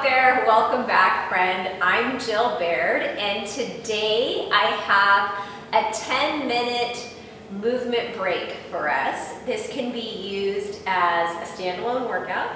out there? Welcome back, friend. I'm Jill Baird, and today I have a 10-minute movement break for us. This can be used as a standalone workout.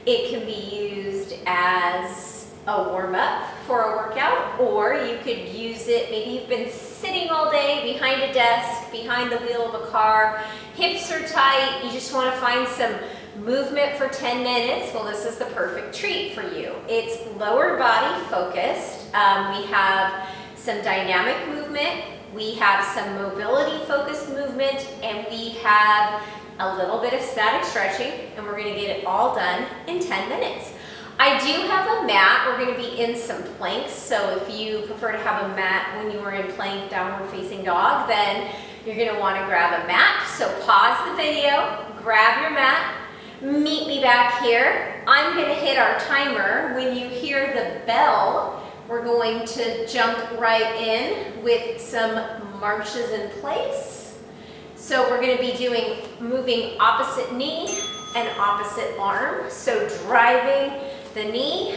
It can be used as a warm-up for a workout, or you could use it, maybe you've been sitting all day behind a desk, behind the wheel of a car, hips are tight, you just want to find some movement for 10 minutes. Well, this is the perfect treat for you. It's lower body focused. We have some dynamic movement, we have some mobility focused movement, and we have a little bit of static stretching, and we're going to get it all done in 10 minutes. I do have a mat. We're going to be in some planks, so if you prefer to have a mat when you are in plank downward facing dog, then you're going to want to grab a mat. So pause the video, grab your mat, meet me back here. I'm going to hit our timer. When you hear the bell, we're going to jump right in with some marches in place. So we're going to be moving opposite knee and opposite arm. So driving the knee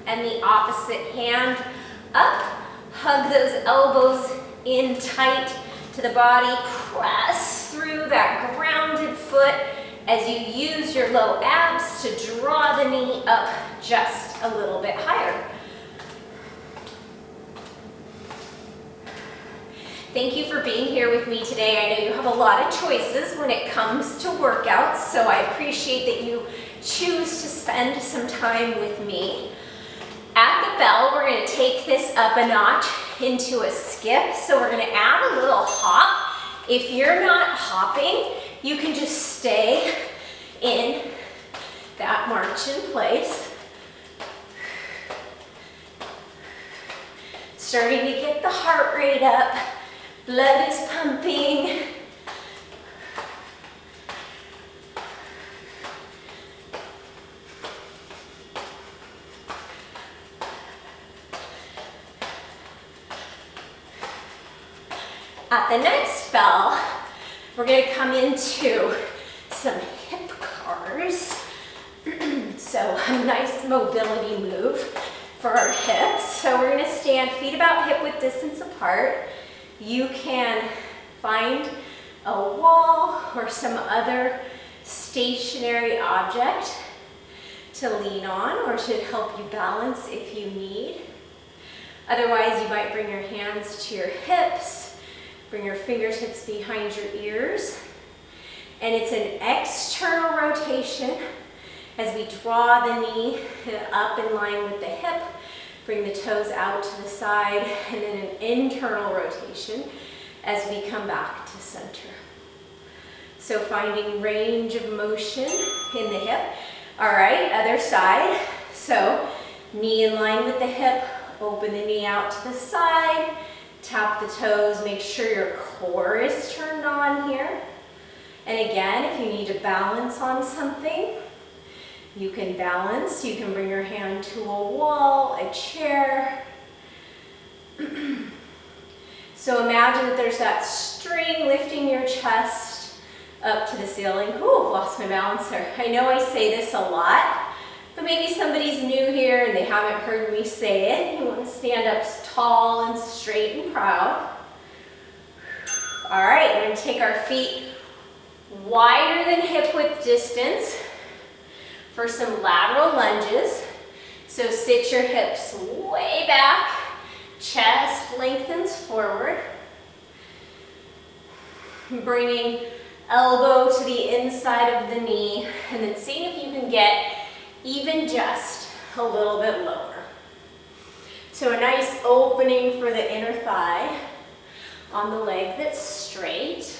and the opposite hand up. Hug those elbows in tight to the body. Press through that grounded foot as you use your low abs to draw the knee up just a little bit higher. Thank you for being here with me today. I know you have a lot of choices when it comes to workouts, so I appreciate that you choose to spend some time with me. At the bell, we're going to take this up a notch into a skip, so we're going to add a little hop. If you're not hopping, you can just stay in that march in place. Starting to get the heart rate up. Blood is pumping. At the next bell, we're going to come into some hip cars. So a nice mobility move for our hips. So we're going to stand feet about hip width distance apart. You can find a wall or some other stationary object to lean on or to help you balance if you need. Otherwise, you might bring your hands to your hips, bring your fingertips behind your ears, and it's an external rotation as we draw the knee up in line with the hip. Bring the toes out to the side, and then an internal rotation as we come back to center. So finding range of motion in the hip. All right, other side. So knee in line with the hip, open the knee out to the side, tap the toes, make sure your core is turned on here. And again, if you need to balance on something, you can balance, you can bring your hand to a wall, a chair. So imagine that there's that string lifting your chest up to the ceiling. Ooh, lost my balance there. I know I say this a lot, but maybe somebody's new here and they haven't heard me say it. You want to stand up tall and straight and proud. All right, we're going to take our feet wider than hip width distance for some lateral lunges. So sit your hips way back, chest lengthens forward. Bringing elbow to the inside of the knee, and then seeing if you can get even just a little bit lower. So a nice opening for the inner thigh on the leg that's straight.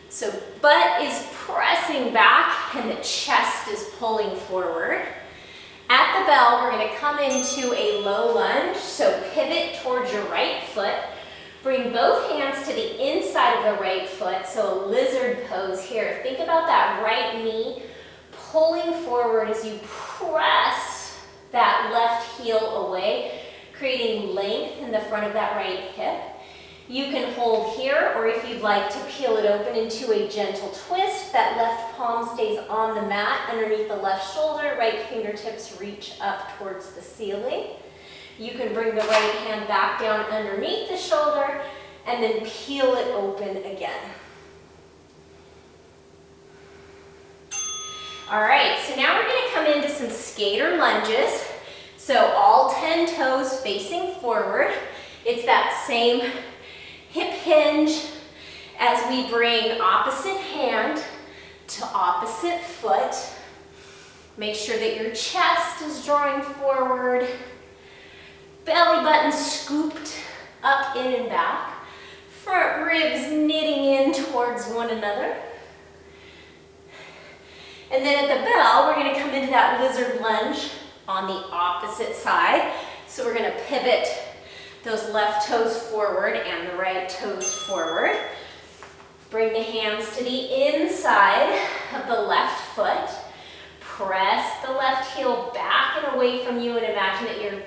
So butt is pressing back and the chest is pulling forward. At the bell, we're going to come into a low lunge. So pivot towards your right foot. Bring both hands to the inside of the right foot. So a lizard pose here. Think about that right knee pulling forward as you press that left heel away, creating length in the front of that right hip. You can hold here, or if you'd like to peel it open into a gentle twist, that left palm stays on the mat underneath the left shoulder, right fingertips reach up towards the ceiling. You can bring the right hand back down underneath the shoulder and then peel it open again. All right, so now we're going to come into some skater lunges. So all 10 toes facing forward. It's that same hip hinge as we bring opposite hand to opposite foot. Make sure that your chest is drawing forward. Belly button scooped up, in and back. Front ribs knitting in towards one another. And then at the bell, we're going to come into that lizard lunge on the opposite side. So we're going to pivot those left toes forward and the right toes forward. Bring the hands to the inside of the left foot. Press the left heel back and away from you and imagine that you're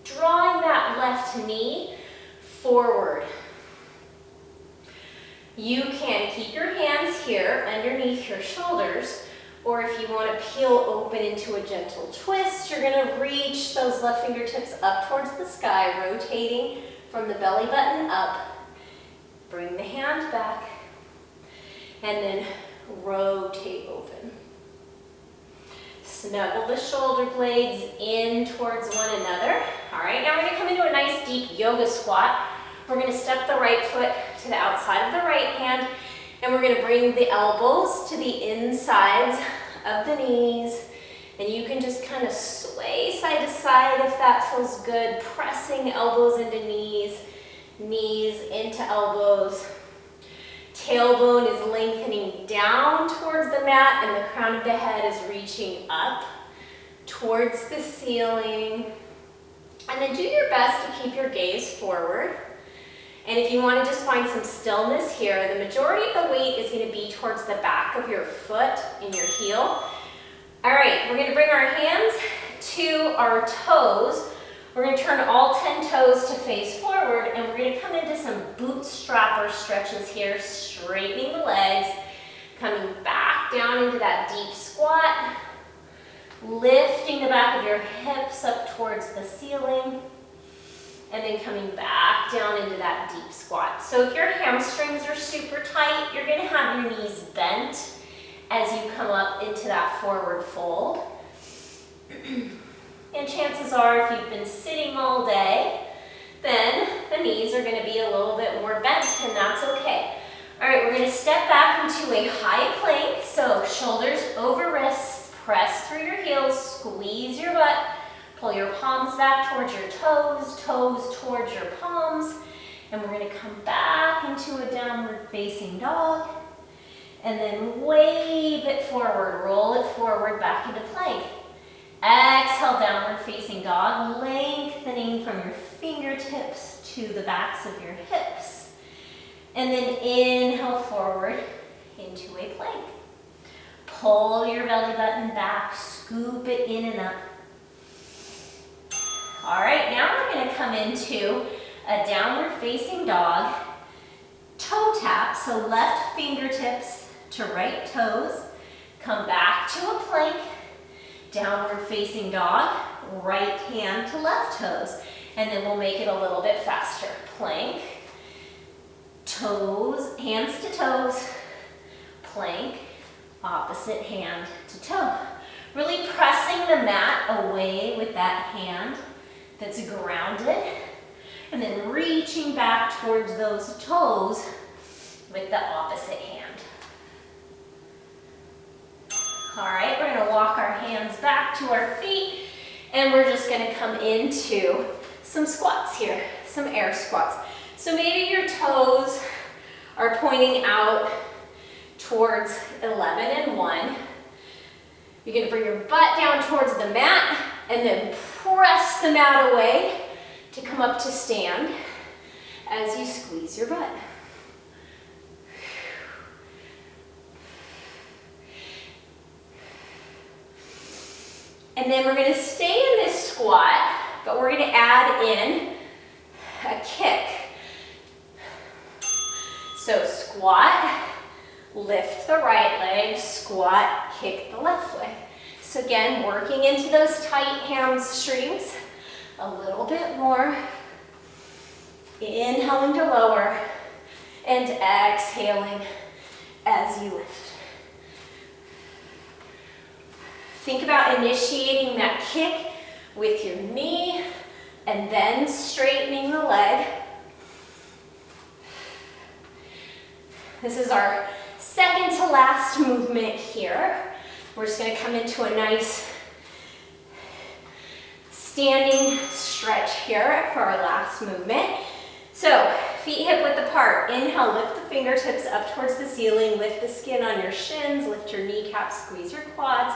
drawing that left knee forward. You can keep your hands here underneath your shoulders, or if you want to peel open into a gentle twist, you're going to reach those left fingertips up towards the sky, rotating from the belly button up. Bring the hand back, and then rotate open. Snuggle the shoulder blades in towards one another. All right, now we're going to come into a nice deep yoga squat. We're going to step the right foot to the outside of the right hand, and we're going to bring the elbows to the insides of the knees. And you can just kind of sway side to side if that feels good. Pressing elbows into knees, knees into elbows. Tailbone is lengthening down towards the mat, and the crown of the head is reaching up towards the ceiling. And then do your best to keep your gaze forward. And if you want to just find some stillness here, the majority of the weight is going to be towards the back of your foot and your heel. All right, we're going to bring our hands to our toes. We're going to turn all 10 toes to face forward, and we're going to come into some bootstrapper stretches here, straightening the legs, coming back down into that deep squat, lifting the back of your hips up towards the ceiling, and then coming back down into that deep squat. So if your hamstrings are super tight, you're going to have your knees bent as you come up into that forward fold. And chances are, if you've been sitting all day, then the knees are going to be a little bit more bent, and that's okay. All right, we're going to step back into a high plank. So shoulders over wrists, press through your heels, squeeze your butt, pull your palms back towards your toes, toes towards your palms, and we're going to come back into a downward facing dog, and then wave it forward, roll it forward back into plank. Exhale, downward facing dog, lengthening from your fingertips to the backs of your hips. And then inhale forward into a plank. Pull your belly button back, scoop it in and up. All right, now we're going to come into a downward facing dog, toe tap, so left fingertips to right toes, come back to a plank, downward facing dog, right hand to left toes, and then we'll make it a little bit faster. Plank, toes, hands to toes, plank, opposite hand to toe. Really pressing the mat away with that hand that's grounded, and then reaching back towards those toes with the opposite hand. All right, we're going to walk our hands back to our feet, and we're just going to come into some squats here, some air squats. So maybe your toes are pointing out towards 11 and 1. You're going to bring your butt down towards the mat, and then press the mat away to come up to stand as you squeeze your butt. And then we're going to stay in this squat, but we're going to add in a kick. squat, lift the right leg, squat, kick the left leg. So again, working into those tight hamstrings a little bit more. Inhaling to lower and exhaling as you lift. Think about initiating that kick with your knee and then straightening the leg. This is our second to last movement here. We're just going to come into a nice standing stretch here for our last movement. So, feet hip width apart. Inhale, lift the fingertips up towards the ceiling. Lift the skin on your shins. Lift your kneecaps, squeeze your quads.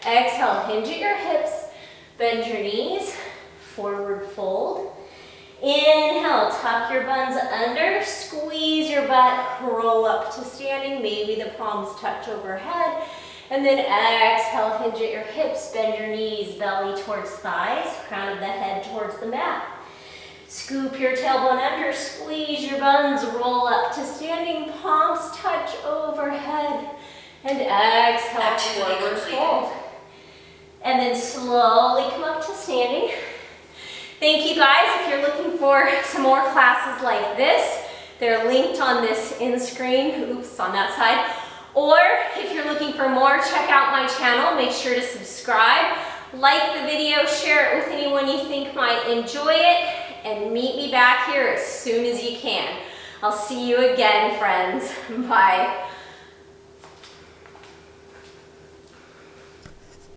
Exhale, hinge at your hips. Bend your knees. Forward fold. Inhale, tuck your buns under. Squeeze your butt. Roll up to standing. Maybe the palms touch overhead. And then exhale, hinge at your hips. Bend your knees, belly towards thighs. Crown of the head towards the mat. Scoop your tailbone under, squeeze your buns, roll up to standing, palms touch overhead, and exhale, forward fold. And then slowly come up to standing. Thank you guys. If you're looking for some more classes like this, they're linked on this end screen, oops, on that side. Or if you're looking for more, check out my channel. Make sure to subscribe, like the video, share it with anyone you think might enjoy it, and meet me back here as soon as you can. I'll see you again, friends. Bye.